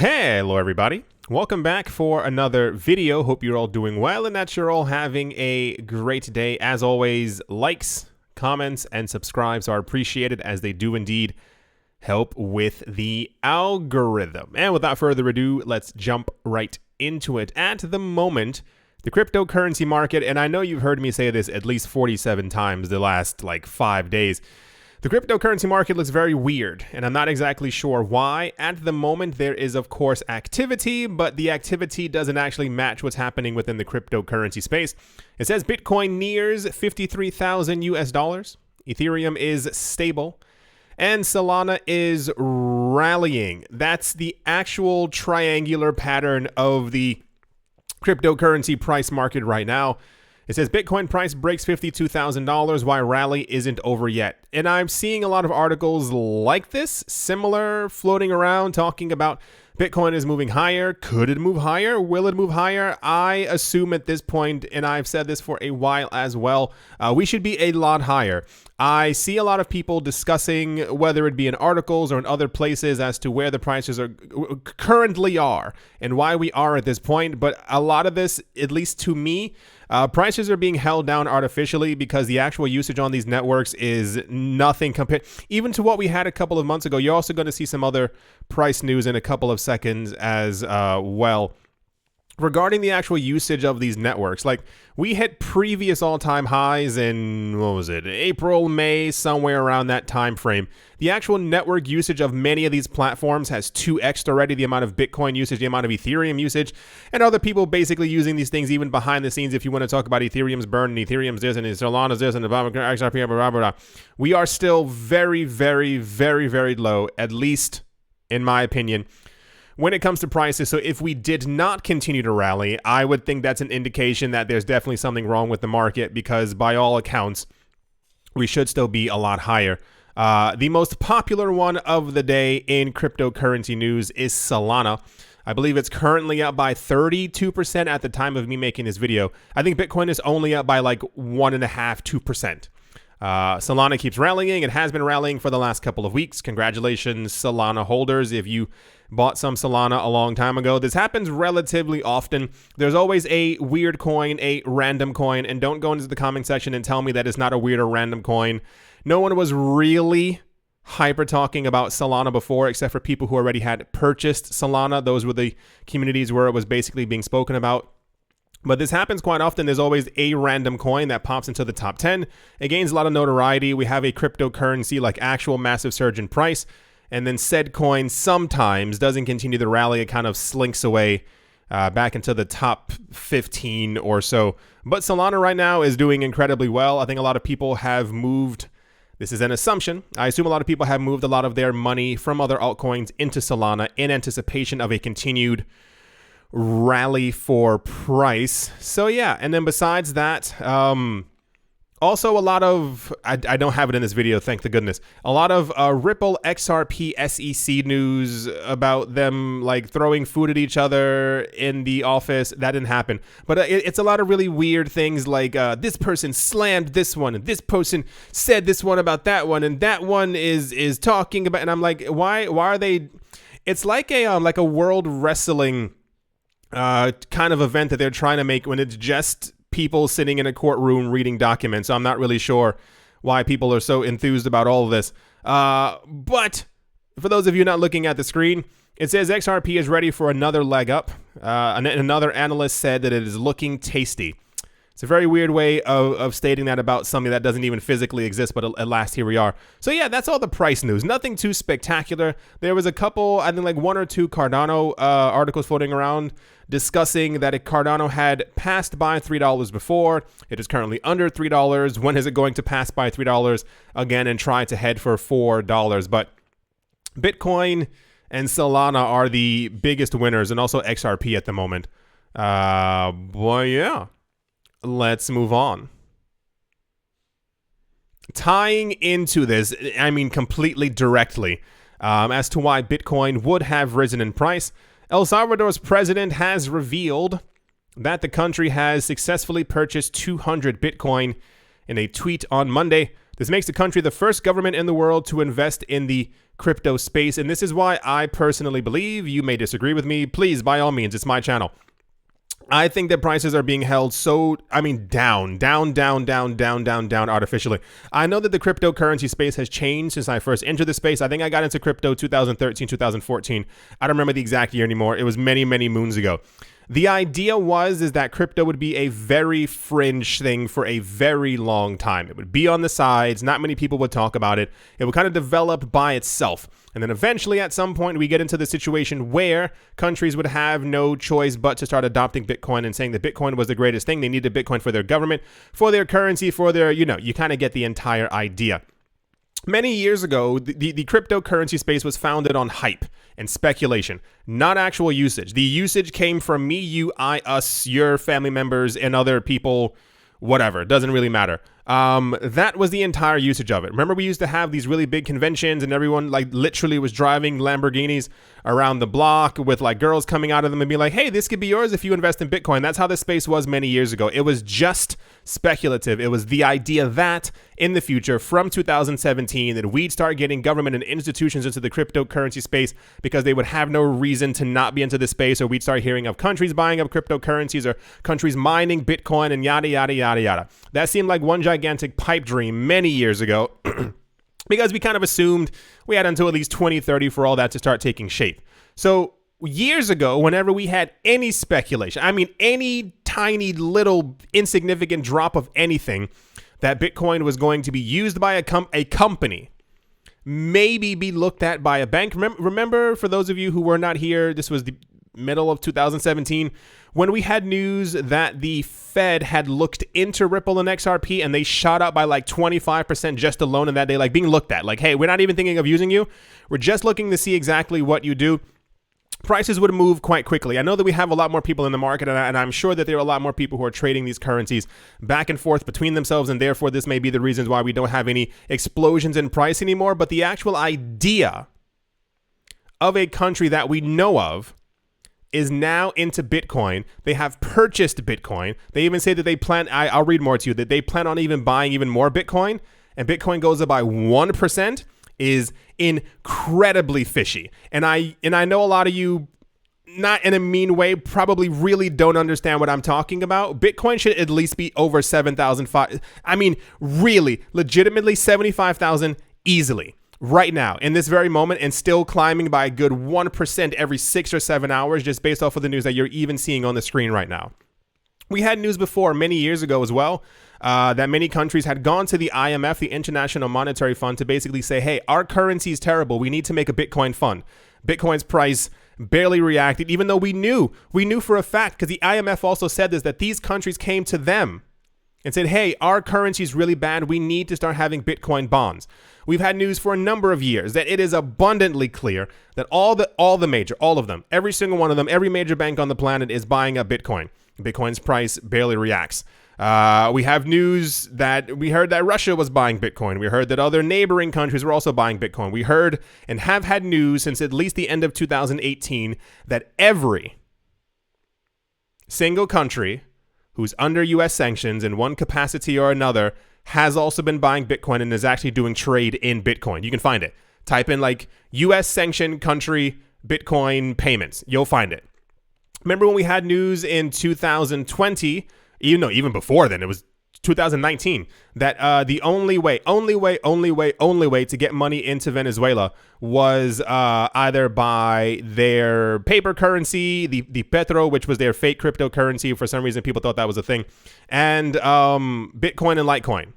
Hello everybody, welcome back for another video. Hope you're all doing well and that you're all having a great day. As always, likes, comments, and subscribes are appreciated as they do indeed help with the algorithm. And without further ado, let's jump right into it. At the moment, the cryptocurrency market, and I know you've heard me say this at least 47 times the last 5 days, the cryptocurrency market looks very weird, and I'm not exactly sure why. At the moment, there is, of course, activity, but the activity doesn't actually match what's happening within the cryptocurrency space. It says Bitcoin nears 53,000 US dollars. Ethereum is stable. And Solana is rallying. That's the actual triangular pattern of the cryptocurrency price market right now. It says Bitcoin price breaks $52,000 while rally isn't over yet. And I'm seeing a lot of articles like this, similar, floating around, talking about Bitcoin is moving higher. Could it move higher? Will it move higher? I assume at this point, and I've said this for a while as well, we should be a lot higher. I see a lot of people discussing, whether it be in articles or in other places, as to where the prices are currently are and why we are at this point. But a lot of this, at least to me, prices are being held down artificially because the actual usage on these networks is nothing compared even to what we had a couple of months ago. You're also going to see some other price news in a couple of seconds as well. Regarding the actual usage of these networks, we hit previous all-time highs in, April, May, somewhere around that time frame. The actual network usage of many of these platforms has 2x'd already the amount of Bitcoin usage, the amount of Ethereum usage, and other people basically using these things even behind the scenes. If you want to talk about Ethereum's burning, Ethereum's this, and Solana's this, and the XRP, blah, blah, blah, we are still very, very, very, very low, at least in my opinion, when it comes to prices. So if we did not continue to rally, I would think that's an indication that there's definitely something wrong with the market, because by all accounts, we should still be a lot higher. The most popular one of the day in cryptocurrency news is Solana. I believe it's currently up by 32% at the time of me making this video. I think Bitcoin is only up by 1.5%, 2%. Solana keeps rallying. It has been rallying for the last couple of weeks. Congratulations, Solana holders. If you bought some Solana a long time ago, this happens relatively often. There's always a weird coin, a random coin, and don't go into the comment section and tell me that it's not a weird or random coin. No one was really hyper talking about Solana before, except for people who already had purchased Solana. Those were the communities where it was basically being spoken about. But this happens quite often. There's always a random coin that pops into the top 10. It gains a lot of notoriety. We have a cryptocurrency actual massive surge in price. And then said coin sometimes doesn't continue the rally. It kind of slinks away back into the top 15 or so. But Solana right now is doing incredibly well. I think a lot of people have moved. This is an assumption. I assume a lot of people have moved a lot of their money from other altcoins into Solana in anticipation of a continued rally for price. So yeah, and then besides that, also a lot of, I don't have it in this video, thank the goodness, a lot of Ripple XRP SEC news about them throwing food at each other in the office. That didn't happen. But it's a lot of really weird things this person slammed this one, and this person said this one about that one, and that one is talking about, and I'm like, why are they, it's like a world wrestling kind of event that they're trying to make when it's just people sitting in a courtroom reading documents. So I'm not really sure why people are so enthused about all of this. But for those of you not looking at the screen, it says XRP is ready for another leg up. Another analyst said that it is looking tasty. It's a very weird way of stating that about something that doesn't even physically exist, but at last here we are. So yeah, that's all the price news. Nothing too spectacular. There was a couple, I think 1 or 2 Cardano articles floating around discussing that Cardano had passed by $3 before. It is currently under $3. When is it going to pass by $3 again and try to head for $4? But Bitcoin and Solana are the biggest winners, and also XRP at the moment. Well, yeah. Let's move on. Tying into this, I mean completely directly, as to why Bitcoin would have risen in price, El Salvador's president has revealed that the country has successfully purchased 200 Bitcoin in a tweet on Monday. This makes the country the first government in the world to invest in the crypto space. And this is why I personally believe, you may disagree with me, please, by all means, it's my channel. I think that prices are being held down artificially. I know that the cryptocurrency space has changed since I first entered the space. I think I got into crypto 2013, 2014. I don't remember the exact year anymore. It was many, many moons ago. The idea is that crypto would be a very fringe thing for a very long time. It would be on the sides. Not many people would talk about it. It would kind of develop by itself. And then eventually at some point we get into the situation where countries would have no choice but to start adopting Bitcoin and saying that Bitcoin was the greatest thing. They needed Bitcoin for their government, for their currency, for their, you kind of get the entire idea. Many years ago, the cryptocurrency space was founded on hype and speculation, not actual usage. The usage came from me, you, I, us, your family members, and other people, whatever. It doesn't really matter. That was the entire usage of it. Remember, we used to have these really big conventions and everyone like literally was driving Lamborghinis around the block with like girls coming out of them and being like, hey, this could be yours if you invest in Bitcoin. That's how the space was many years ago. It was just speculative. It was the idea that in the future, from 2017, that we'd start getting government and institutions into the cryptocurrency space because they would have no reason to not be into the space, or we'd start hearing of countries buying up cryptocurrencies or countries mining Bitcoin and yada, yada, yada, yada. That seemed like one gigantic pipe dream many years ago because we kind of assumed we had until at least 2030 for all that to start taking shape. So years ago, whenever we had any speculation, any tiny little insignificant drop of anything that Bitcoin was going to be used by a company, maybe be looked at by a bank. Remember, for those of you who were not here, this was the middle of 2017, when we had news that the Fed had looked into Ripple and XRP and they shot up by like 25% just alone in that day, like being looked at, like, hey, we're not even thinking of using you. We're just looking to see exactly what you do. Prices would move quite quickly. I know that we have a lot more people in the market, and I'm sure that there are a lot more people who are trading these currencies back and forth between themselves, and therefore this may be the reasons why we don't have any explosions in price anymore. But the actual idea of a country that we know of is now into Bitcoin. They have purchased Bitcoin. They even say that they plan, I'll read more to you, that they plan on even buying even more Bitcoin, and Bitcoin goes up by 1%. Is incredibly fishy. And I know a lot of you, not in a mean way, probably really don't understand what I'm talking about. Bitcoin should at least be over 7,005. Really, legitimately 75,000 easily right now in this very moment, and still climbing by a good 1% every 6 or 7 hours, just based off of the news that you're even seeing on the screen right now. We had news before many years ago as well, that many countries had gone to the IMF, the International Monetary Fund, to basically say, hey, our currency is terrible. We need to make a Bitcoin fund. Bitcoin's price barely reacted, even though we knew for a fact, because the IMF also said this, that these countries came to them and said, hey, our currency is really bad. We need to start having Bitcoin bonds. We've had news for a number of years that it is abundantly clear that all of them, every single one of them, every major bank on the planet is buying up Bitcoin. Bitcoin's price barely reacts. We have news that we heard that Russia was buying Bitcoin. We heard that other neighboring countries were also buying Bitcoin. We heard and have had news since at least the end of 2018 that every single country who's under U.S. sanctions in one capacity or another has also been buying Bitcoin and is actually doing trade in Bitcoin. You can find it. Type in like U.S. sanctioned country Bitcoin payments. You'll find it. Remember when we had news in 2020, even before then, it was 2019, that the only way to get money into Venezuela was either by their paper currency, the Petro, which was their fake cryptocurrency. For some reason, people thought that was a thing, and Bitcoin and Litecoin.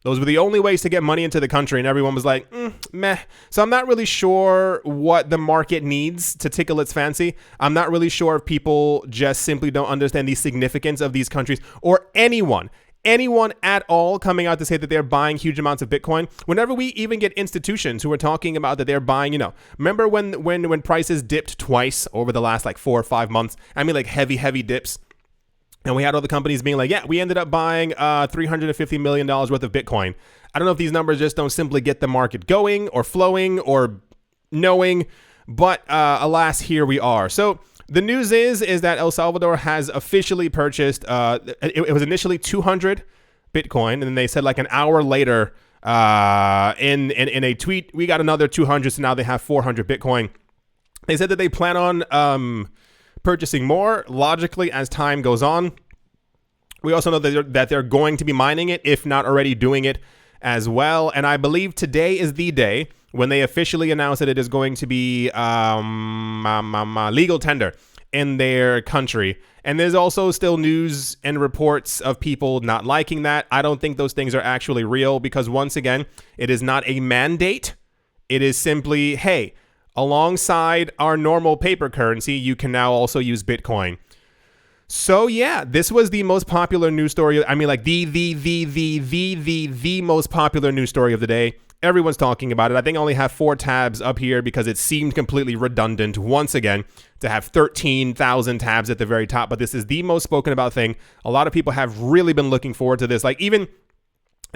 Those were the only ways to get money into the country, and everyone was like, meh. So I'm not really sure what the market needs to tickle its fancy. I'm not really sure if people just simply don't understand the significance of these countries, or anyone at all coming out to say that they're buying huge amounts of Bitcoin. Whenever we even get institutions who are talking about that they're buying, remember when prices dipped twice over the last like 4 or 5 months? Like heavy dips. And we had all the companies being like, yeah, we ended up buying $350 million worth of Bitcoin. I don't know if these numbers just don't simply get the market going or flowing or knowing, but alas, here we are. So the news is that El Salvador has officially purchased, it was initially 200 Bitcoin, and then they said like an hour later, In a tweet, we got another 200, so now they have 400 Bitcoin. They said that they plan on purchasing more, logically, as time goes on. We also know that they're going to be mining it, if not already doing it as well. And I believe today is the day when they officially announce that it is going to be legal tender in their country. And there's also still news and reports of people not liking that. I don't think those things are actually real because, once again, it is not a mandate. It is simply, hey, alongside our normal paper currency, you can now also use Bitcoin. So yeah, this was the most popular news story. I mean, like the most popular news story of the day. Everyone's talking about it. I think I only have 4 tabs up here because it seemed completely redundant once again to have 13,000 tabs at the very top. But this is the most spoken about thing. A lot of people have really been looking forward to this. Like even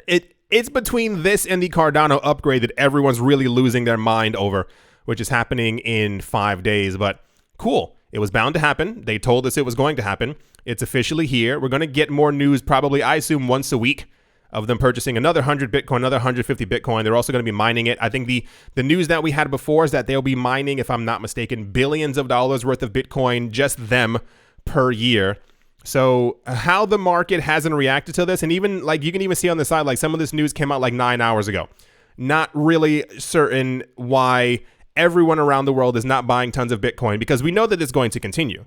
it's between this and the Cardano upgrade that everyone's really losing their mind over, which is happening in 5 days. But cool. It was bound to happen. They told us it was going to happen. It's officially here. We're going to get more news probably, I assume, once a week of them purchasing another 100 Bitcoin, another 150 Bitcoin. They're also going to be mining it. I think the news that we had before is that they'll be mining, if I'm not mistaken, billions of dollars worth of Bitcoin, just them, per year. So how the market hasn't reacted to this, and even like you can even see on the side, like some of this news came out like 9 hours ago. Not really certain why everyone around the world is not buying tons of Bitcoin, because we know that it's going to continue.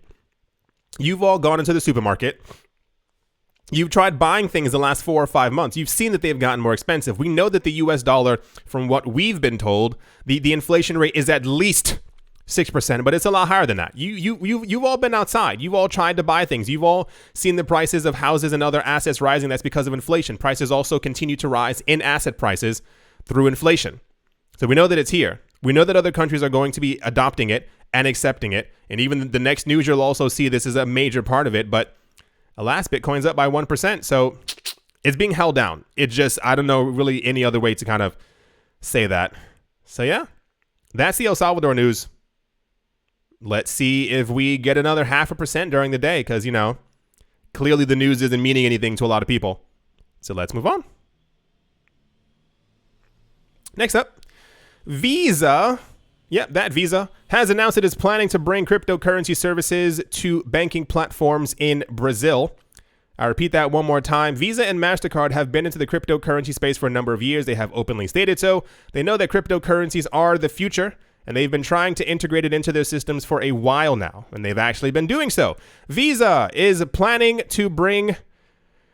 You've all gone into the supermarket. You've tried buying things the last 4 or 5 months. You've seen that they've gotten more expensive. We know that the US dollar, from what we've been told, the inflation rate is at least 6%, but it's a lot higher than that. You've all been outside. You've all tried to buy things. You've all seen the prices of houses and other assets rising. That's because of inflation. Prices also continue to rise in asset prices through inflation. So we know that it's here. We know that other countries are going to be adopting it and accepting it. And even the next news, you'll also see this is a major part of it. But alas, Bitcoin's up by 1%. So it's being held down. It just, I don't know really any other way to kind of say that. So yeah, that's the El Salvador news. Let's see if we get another 0.5% during the day. Because, you know, clearly the news isn't meaning anything to a lot of people. So let's move on. Next up. Visa, that Visa, has announced it is planning to bring cryptocurrency services to banking platforms in Brazil. I repeat that one more time. Visa and MasterCard have been into the cryptocurrency space for a number of years. They have openly stated so. They know that cryptocurrencies are the future, and they've been trying to integrate it into their systems for a while now, and they've actually been doing so. Visa is planning to bring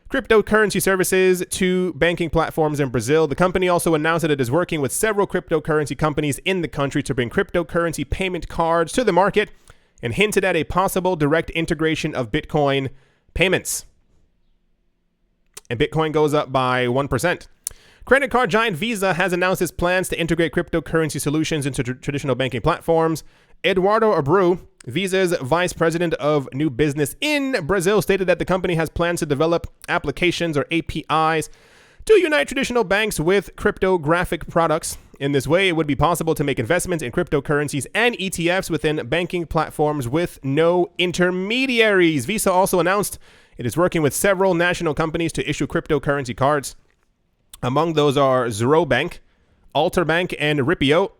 cryptocurrency services to banking platforms in Brazil. The company also announced that it is working with several cryptocurrency companies in the country to bring cryptocurrency payment cards to the market, and hinted at a possible direct integration of Bitcoin payments. And Bitcoin goes up by 1%. Credit card giant Visa has announced its plans to integrate cryptocurrency solutions into traditional banking platforms. Eduardo Abreu, Visa's vice president of new business in Brazil, stated that the company has plans to develop applications or APIs to unite traditional banks with cryptographic products. In this way, it would be possible to make investments in cryptocurrencies and ETFs within banking platforms with no intermediaries. Visa also announced it is working with several national companies to issue cryptocurrency cards. Among those are Zero Bank, Alter Bank, and Ripio,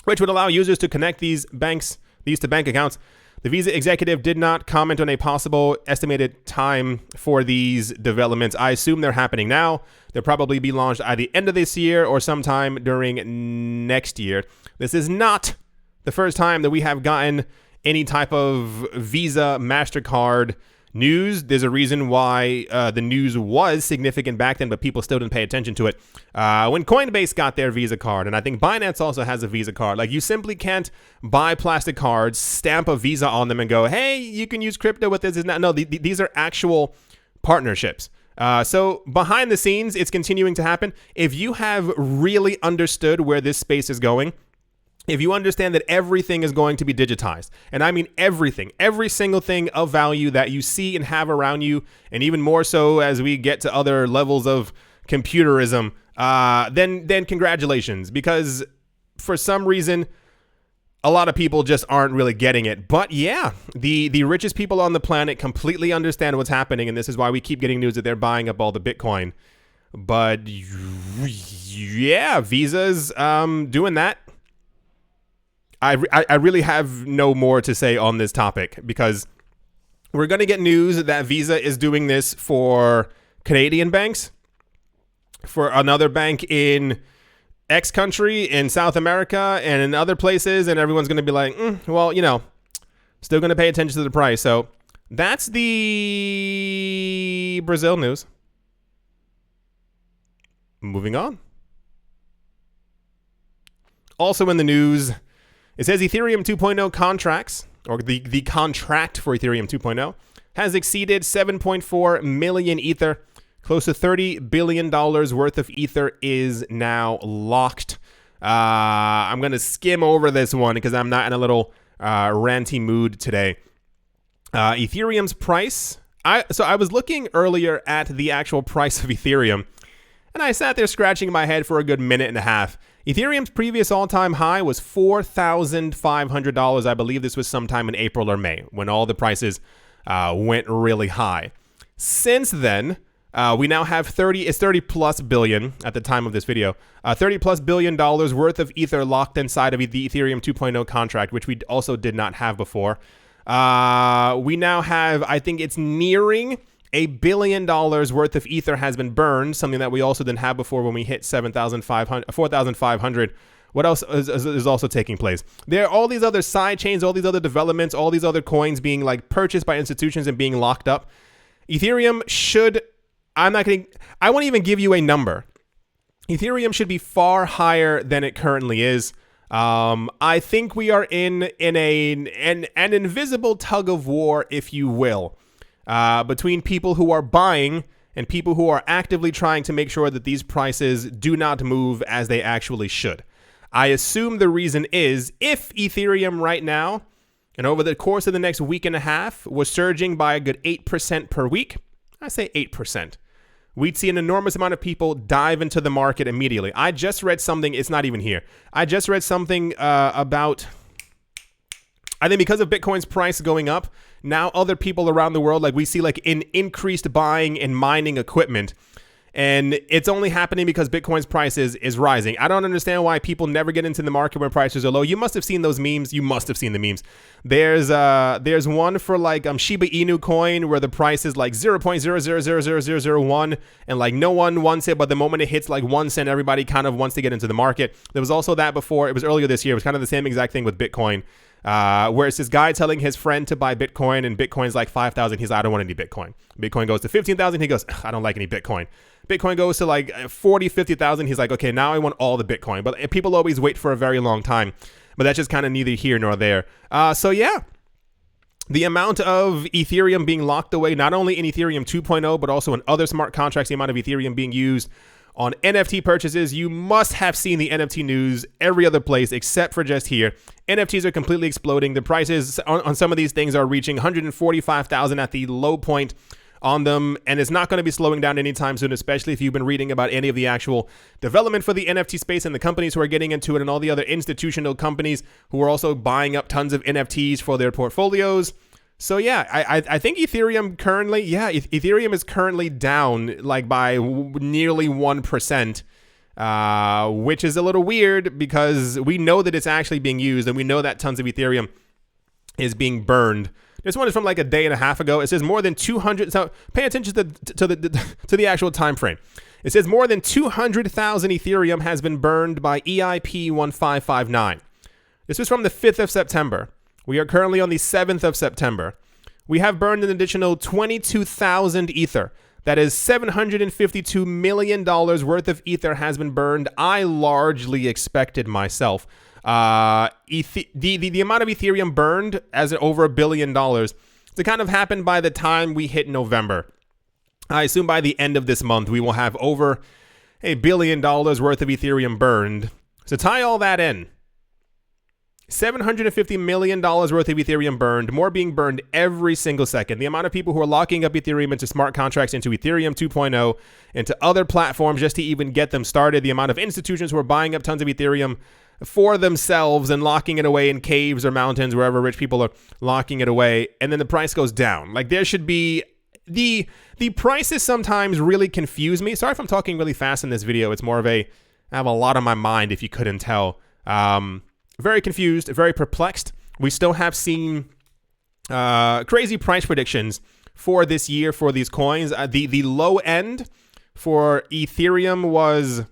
which would allow users to connect these to bank accounts. The Visa executive did not comment on a possible estimated time for these developments. I assume they're happening now. They'll probably be launched at the end of this year or sometime during next year. This is not the first time that we have gotten any type of Visa, MasterCard news. There's a reason why the news was significant back then, but people still didn't pay attention to it. When Coinbase got their Visa card, and I think Binance also has a Visa card, like you simply can't buy plastic cards, stamp a Visa on them and go, hey, you can use crypto with this. No, these are actual partnerships. So behind the scenes, it's continuing to happen. If you have really understood where this space is going, if you understand that everything is going to be digitized, and I mean everything, every single thing of value that you see and have around you, and even more so as we get to other levels of computerism, then congratulations, because for some reason, a lot of people just aren't really getting it. But yeah, the richest people on the planet completely understand what's happening, and this is why we keep getting news that they're buying up all the Bitcoin. But yeah, Visa's doing that. I really have no more to say on this topic because we're going to get news that Visa is doing this for Canadian banks, for another bank in X country, in South America, and in other places, and everyone's going to be like, well, still going to pay attention to the price. So that's the Brazil news. Moving on. Also in the news, it says Ethereum 2.0 contracts, or the contract for Ethereum 2.0, has exceeded 7.4 million Ether. Close to $30 billion worth of Ether is now locked. I'm going to skim over this one because I'm not in a little ranty mood today. Ethereum's price. I was looking earlier at the actual price of Ethereum, and I sat there scratching my head for a good minute and a half. Ethereum's previous all-time high was $4,500. I believe this was sometime in April or May when all the prices went really high. Since then, we now have 30 plus billion at the time of this video, $30 plus billion worth of Ether locked inside of the Ethereum 2.0 contract, which we also did not have before. We now have, I think it's nearing $1 billion worth of Ether has been burned, something that we also didn't have before when we hit 4,500. What else is also taking place? There are all these other side chains, all these other developments, all these other coins being like purchased by institutions and being locked up. Ethereum should, I won't even give you a number. Ethereum should be far higher than it currently is. I think we are in an invisible tug of war, if you will, between people who are buying and people who are actively trying to make sure that these prices do not move as they actually should. I assume the reason is if Ethereum right now and over the course of the next week and a half was surging by a good 8% per week, I say 8%. We'd see an enormous amount of people dive into the market immediately. I just read something, it's not even here. I just read something about, I think because of Bitcoin's price going up, now other people around the world, like we see like in increased buying and mining equipment. And it's only happening because Bitcoin's price is rising. I don't understand why people never get into the market when prices are low. You must have seen those memes. You must have seen the memes. There's one for like Shiba Inu coin where the price is like 0.0000001 and like no one wants it, but the moment it hits like 1 cent, everybody kind of wants to get into the market. There was also that before. It was earlier this year. It was kind of the same exact thing with Bitcoin. Where it's this guy telling his friend to buy Bitcoin and Bitcoin's like 5,000. He's like, I don't want any Bitcoin. Bitcoin goes to 15,000. He goes, I don't like any Bitcoin. Bitcoin goes to like 40, 50,000. He's like, okay, now I want all the Bitcoin. But people always wait for a very long time. But that's just kind of neither here nor there. So yeah, the amount of Ethereum being locked away, not only in Ethereum 2.0, but also in other smart contracts, the amount of Ethereum being used on NFT purchases. You must have seen the NFT news every other place except for just here. NFTs are completely exploding. The prices on some of these things are reaching 145,000 at the low point on them, and it's not going to be slowing down anytime soon, especially if you've been reading about any of the actual development for the NFT space and the companies who are getting into it and all the other institutional companies who are also buying up tons of NFTs for their portfolios. So yeah, I think Ethereum currently, Ethereum is currently down like by nearly 1%, which is a little weird because we know that it's actually being used and we know that tons of Ethereum is being burned. This one is from like a day and a half ago. It says more than 200. So pay attention to the actual time frame. It says more than 200,000 Ethereum has been burned by EIP 1559. This was from the 5th of September. We are currently on the 7th of September. We have burned an additional 22,000 Ether. That is $752 million worth of Ether has been burned. I largely expected myself. The amount of Ethereum burned as over $1 billion to kind of happen by the time we hit November. I assume by the end of this month, we will have over $1 billion worth of Ethereum burned. So tie all that in. $750 million worth of Ethereum burned, more being burned every single second. The amount of people who are locking up Ethereum into smart contracts, into Ethereum 2.0, into other platforms just to even get them started. The amount of institutions who are buying up tons of Ethereum for themselves and locking it away in caves or mountains, wherever rich people are locking it away. And then the price goes down. Like there should be the prices sometimes really confuse me. Sorry if I'm talking really fast in this video. It's more of I have a lot on my mind, if you couldn't tell. Very confused, very perplexed. We still have seen crazy price predictions for this year for these coins. The low end for Ethereum was,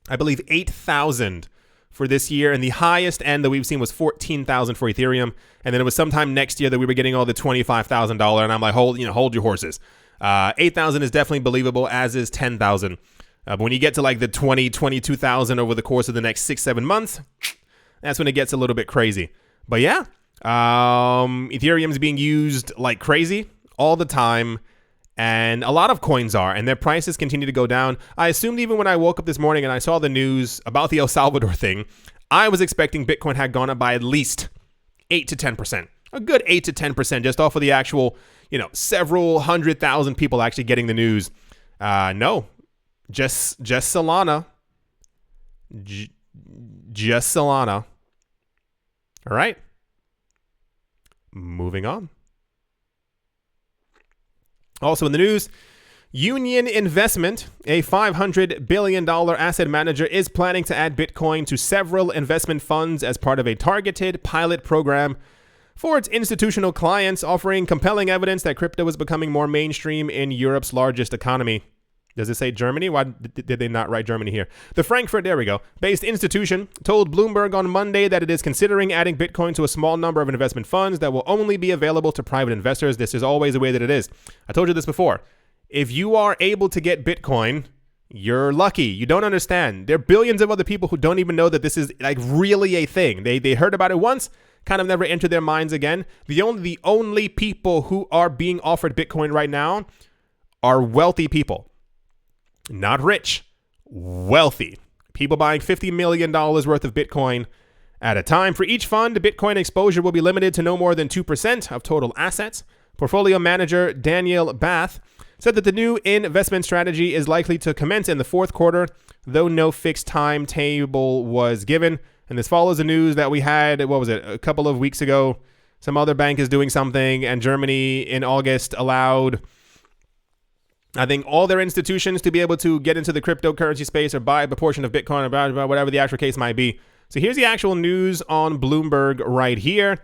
I believe, 8,000 for this year, and the highest end that we've seen was 14,000 for Ethereum. And then it was sometime next year that we were getting all the $25,000, and I'm like, hold your horses. 8,000 is definitely believable, as is 10,000. But when you get to like the 22,000 over the course of the next 6-7 months, that's when it gets a little bit crazy. But yeah, Ethereum's being used like crazy all the time, and a lot of coins are, and their prices continue to go down. I assumed even when I woke up this morning and I saw the news about the El Salvador thing, I was expecting Bitcoin had gone up by at least 8 to 10%. A good 8 to 10% just off of the actual, several 100,000 people actually getting the news. No, just Solana. Just Solana. All right. Moving on. Also in the news, Union Investment, a $500 billion asset manager, is planning to add Bitcoin to several investment funds as part of a targeted pilot program for its institutional clients, offering compelling evidence that crypto is becoming more mainstream in Europe's largest economy. Does it say Germany? Why did they not write Germany here? The Frankfurt, there we go, based institution told Bloomberg on Monday that it is considering adding Bitcoin to a small number of investment funds that will only be available to private investors. This is always the way that it is. I told you this before. If you are able to get Bitcoin, you're lucky. You don't understand. There are billions of other people who don't even know that this is like really a thing. They heard about it once, kind of never entered their minds again. The only people who are being offered Bitcoin right now are wealthy people. Not rich, wealthy. People buying $50 million worth of Bitcoin at a time. For each fund, the Bitcoin exposure will be limited to no more than 2% of total assets. Portfolio manager Daniel Bath said that the new investment strategy is likely to commence in the fourth quarter, though no fixed timetable was given. And this follows the news that we had, a couple of weeks ago. Some other bank is doing something, and Germany in August allowed, I think, all their institutions to be able to get into the cryptocurrency space or buy a proportion of Bitcoin or whatever the actual case might be. So here's the actual news on Bloomberg right here.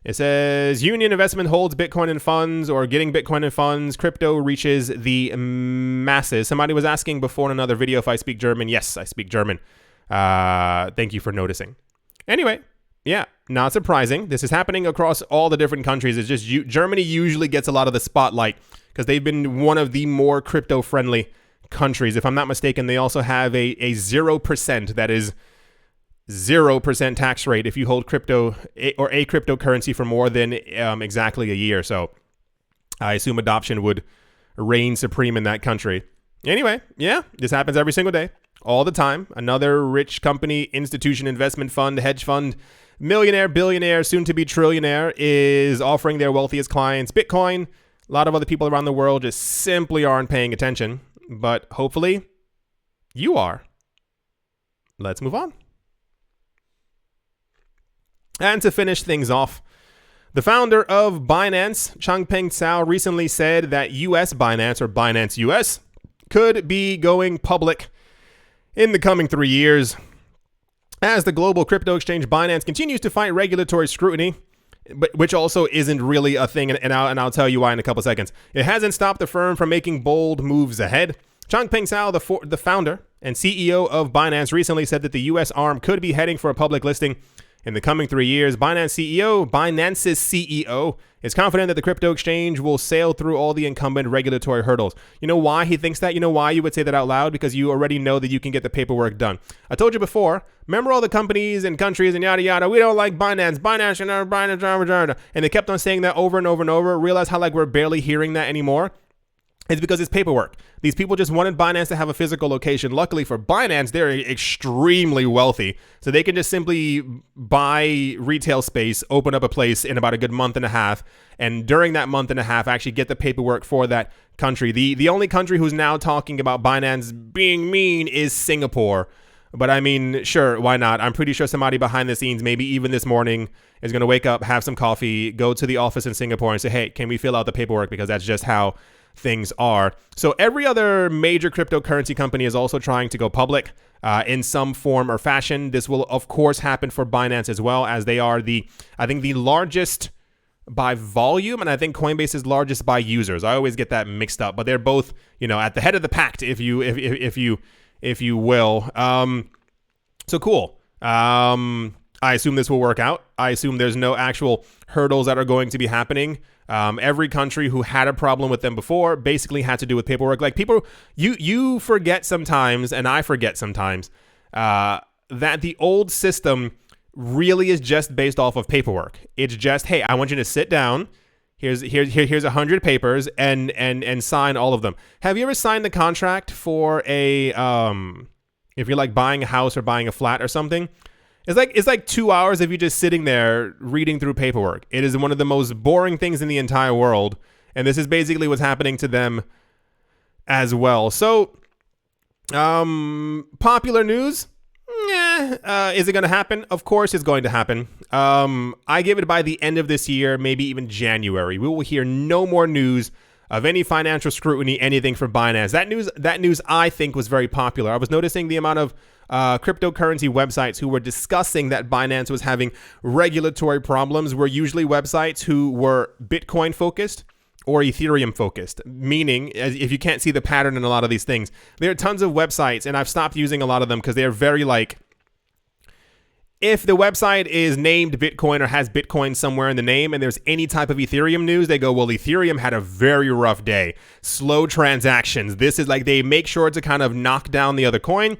It says, Union Investment holds Bitcoin in funds, or getting Bitcoin in funds. Crypto reaches the masses. Somebody was asking before in another video if I speak German. Yes, I speak German. Thank you for noticing. Anyway, yeah, not surprising. This is happening across all the different countries. It's just Germany usually gets a lot of the spotlight because they've been one of the more crypto-friendly countries. If I'm not mistaken, they also have a 0%, that is 0% tax rate if you hold crypto or a cryptocurrency for more than exactly a year. So I assume adoption would reign supreme in that country. Anyway, yeah, this happens every single day, all the time. Another rich company, institution, investment fund, hedge fund, millionaire, billionaire, soon to be trillionaire, is offering their wealthiest clients Bitcoin. A lot of other people around the world just simply aren't paying attention, but hopefully you are. Let's move on. And to finish things off, the founder of Binance, Changpeng Zhao, recently said that US Binance, or Binance US, could be going public in the coming 3 years. As the global crypto exchange Binance continues to fight regulatory scrutiny, but which also isn't really a thing, and I'll tell you why in a couple seconds. It hasn't stopped the firm from making bold moves ahead. Changpeng Zhao, the founder and CEO of Binance, recently said that the U.S. arm could be heading for a public listing in the coming 3 years. Binance's CEO is confident that the crypto exchange will sail through all the incumbent regulatory hurdles. You know why he thinks that? You know why you would say that out loud? Because you already know that you can get the paperwork done. I told you before, remember all the companies and countries and yada yada, we don't like Binance, and they kept on saying that over and over and over. Realize how like we're barely hearing that anymore? It's because it's paperwork. These people just wanted Binance to have a physical location. Luckily for Binance, they're extremely wealthy. So they can just simply buy retail space, open up a place in about a good month and a half. And during that month and a half, actually get the paperwork for that country. The only country who's now talking about Binance being mean is Singapore. But I mean, sure, why not? I'm pretty sure somebody behind the scenes, maybe even this morning, is going to wake up, have some coffee, go to the office in Singapore and say, hey, can we fill out the paperwork? Because that's just how things are. So every other major cryptocurrency company is also trying to go public in some form or fashion. This will, of course, happen for Binance as well, as they are I think the largest by volume, and I think Coinbase is largest by users. I always get that mixed up, but they're both, at the head of the pack, if you will. So cool. I assume this will work out. I assume there's no actual hurdles that are going to be happening. Every country who had a problem with them before basically had to do with paperwork. Like people, you forget sometimes, and I forget sometimes, that the old system really is just based off of paperwork. It's just, hey, I want you to sit down. Here's 100 papers and sign all of them. Have you ever signed the contract for a if you're like buying a house or buying a flat or something? It's like 2 hours of you just sitting there reading through paperwork. It is one of the most boring things in the entire world, and this is basically what's happening to them as well. So, popular news. Is it going to happen? Of course it's going to happen. I give it by the end of this year, maybe even January. We will hear no more news of any financial scrutiny, anything from Binance. That news I think was very popular. I was noticing the amount of cryptocurrency websites who were discussing that Binance was having regulatory problems were usually websites who were Bitcoin focused or Ethereum focused, meaning, if you can't see the pattern in a lot of these things, there are tons of websites, and I've stopped using a lot of them because they're very if the website is named Bitcoin or has Bitcoin somewhere in the name and there's any type of Ethereum news, they go, well, Ethereum had a very rough day. Slow transactions. This is they make sure to kind of knock down the other coin.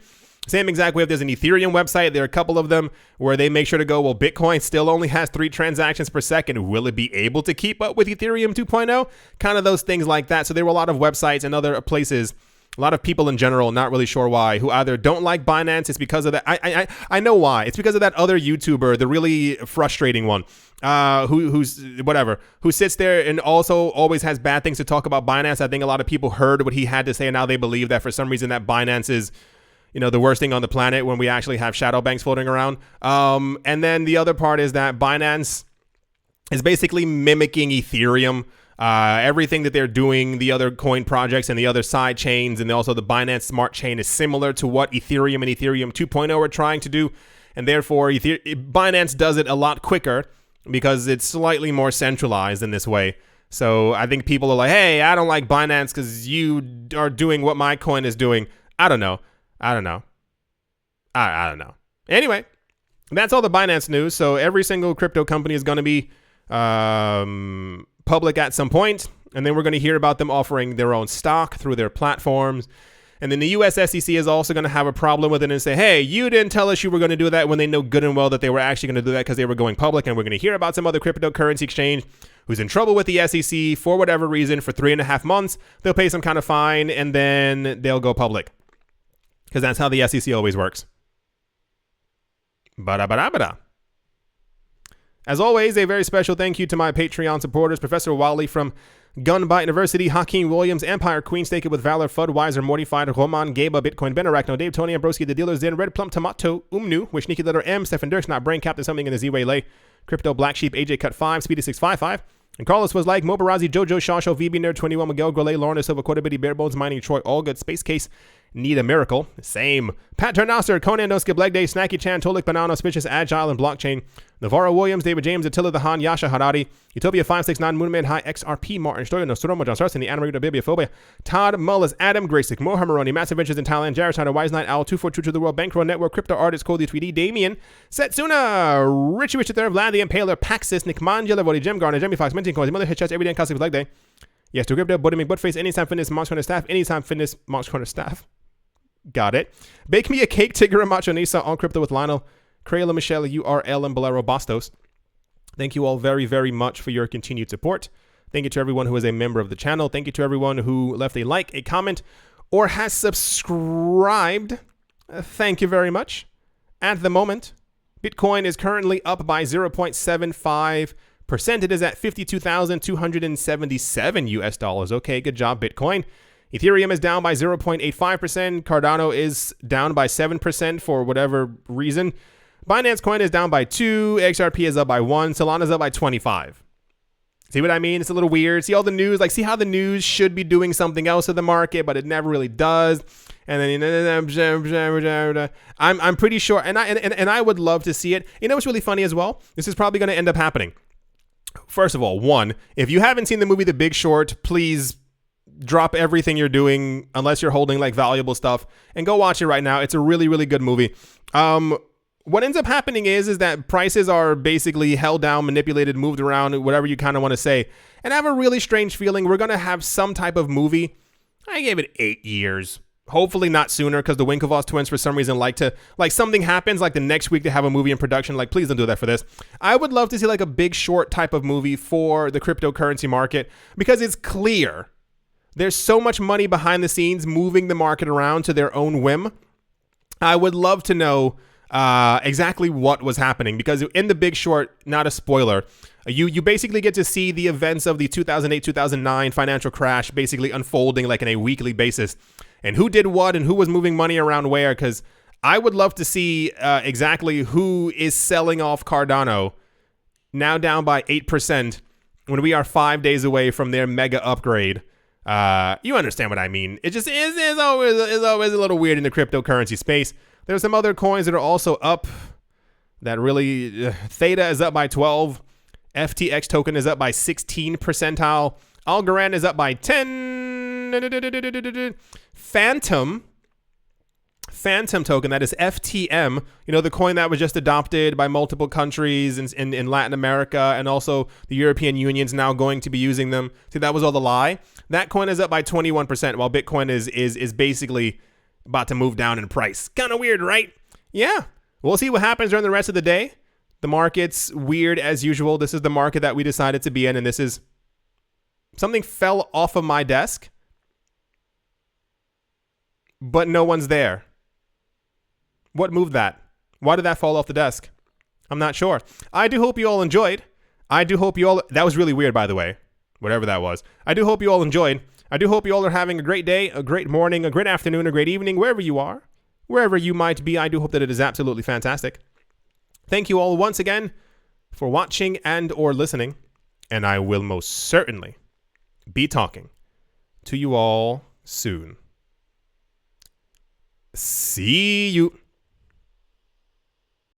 Same exact way if there's an Ethereum website, there are a couple of them where they make sure to go, well, Bitcoin still only has 3 transactions per second. Will it be able to keep up with Ethereum 2.0? Kind of those things like that. So there were a lot of websites and other places, a lot of people in general, not really sure why, who either don't like Binance. It's because of that. I know why. It's because of that other YouTuber, the really frustrating one, who sits there and also always has bad things to talk about Binance. I think a lot of people heard what he had to say, and now they believe that for some reason that Binance is the worst thing on the planet when we actually have shadow banks floating around. And then the other part is that Binance is basically mimicking Ethereum. Everything that they're doing, the other coin projects and the other side chains, and also the Binance Smart Chain is similar to what Ethereum and Ethereum 2.0 are trying to do. And therefore, Binance does it a lot quicker because it's slightly more centralized in this way. So I think people are like, hey, I don't like Binance because you are doing what my coin is doing. I don't know. I don't know. Anyway, that's all the Binance news. So every single crypto company is going to be public at some point, and then we're going to hear about them offering their own stock through their platforms. And then the US SEC is also going to have a problem with it and say, hey, you didn't tell us you were going to do that, when they know good and well that they were actually going to do that because they were going public. And we're going to hear about some other cryptocurrency exchange who's in trouble with the SEC for whatever reason for 3.5 months. They'll pay some kind of fine, and then they'll go public. Because that's how the SEC always works. Ba-da-ba-da-ba-da. As always, a very special thank you to my Patreon supporters, Professor Wally from Gunbite University, Hakeem Williams, Empire Queen, Stake It With Valor, Fudweiser, Mortified, Roman, Gaba, Bitcoin, Ben Arachno, Dave, Tony, Ambroski, The Dealers, Zen, Red Plum, Tomato, Umnu, Wishnicki, Letter M, Stefan Dirks, Not Brain, Captain Something in the Z-Way Lay, Crypto, Black Sheep, AJ Cut 5, Speedy 655, and Carlos was like, Mobarazi, Jojo, Shasho, VB Nerd, 21, Miguel, Grelay, Lorna, Silva, Quarterbitty, Barebones, Mining, Troy, All Good, Space Case, Need a Miracle, same. Pat Turnoster, Conan, Don't Skip Leg Day, Snacky Chan, Tolik, Banana, Auspicious, Agile, and Blockchain, Navarro Williams, David James, Attila the Han, Yasha Harari, Utopia 569, Moonman High, XRP, Martin Stoyer, Nostromo, John Sarson, the Animator, Bibliophobia, Todd Mullis, Adam Graysick, Mohammed Maroni, Massive Ventures in Thailand, Jared Schneider, Wise Knight, Owl, 242 to the World, Bankroll Network, Crypto Artist, Cody 3D, Damien, Setsuna, Richie Richard III, Vlad the Impaler, Paxis, Nick Mangela, Vody, Jim Garner, Jimmy Fox, Minting Coins, Mother Headshots, Every Day in Cosmic Leg Day. Yes, to Crypto, Buddy McButtface, Anytime Fitness, Monster Corner Staff, Anytime Fitness, Monster Corner Staff. Got it. Bake me a cake, Tigger and Macho Nisa on Crypto with Lionel, Crayla, Michelle, URL, and Bolero Bastos. Thank you all very, very much for your continued support. Thank you to everyone who is a member of the channel. Thank you to everyone who left a like, a comment, or has subscribed. Thank you very much. At the moment, Bitcoin is currently up by 0.75%. It is at $52,277 US. Okay, good job, Bitcoin. Ethereum is down by 0.85%. Cardano is down by 7% for whatever reason. Binance coin is down by 2. XRP is up by 1. Solana's up by 25. See what I mean? It's a little weird. See all the news? Like, see how the news should be doing something else in the market, but it never really does. And then I'm pretty sure, and I would love to see it. You know what's really funny as well? This is probably going to end up happening. First of all, one, if you haven't seen the movie The Big Short, please drop everything you're doing, unless you're holding like valuable stuff, and go watch it right now. It's a really, really good movie. What ends up happening is that prices are basically held down, manipulated, moved around, whatever you kind of want to say. And I have a really strange feeling we're going to have some type of movie. I gave it 8 years. Hopefully not sooner, because the Winklevoss twins for some reason like something happens like the next week to have a movie in production. Like, please don't do that for this. I would love to see like a Big Short type of movie for the cryptocurrency market, because it's clear there's so much money behind the scenes moving the market around to their own whim. I would love to know exactly what was happening, because in The Big Short, not a spoiler, you basically get to see the events of the 2008-2009 financial crash basically unfolding like on a weekly basis, and who did what and who was moving money around where, because I would love to see exactly who is selling off Cardano, now down by 8%, when we are 5 days away from their mega upgrade. You understand what I mean. It just is always a little weird in the cryptocurrency space. There's some other coins that are also up that really, Theta is up by 12. FTX token is up by 16 percentile. Algorand is up by 10. Phantom token, that is FTM, the coin that was just adopted by multiple countries in Latin America, and also the European Union's now going to be using them. See, that was all the lie. That coin is up by 21%, while Bitcoin is basically about to move down in price. Kind of weird, right? Yeah. We'll see what happens during the rest of the day. The market's weird as usual. This is the market that we decided to be in, and this is something fell off of my desk, but no one's there. What moved that? Why did that fall off the desk? I'm not sure. I do hope you all enjoyed. That was really weird, by the way, whatever that was. I do hope you all enjoyed. I do hope you all are having a great day, a great morning, a great afternoon, a great evening, wherever you are, wherever you might be. I do hope that it is absolutely fantastic. Thank you all once again for watching and or listening, and I will most certainly be talking to you all soon. See you.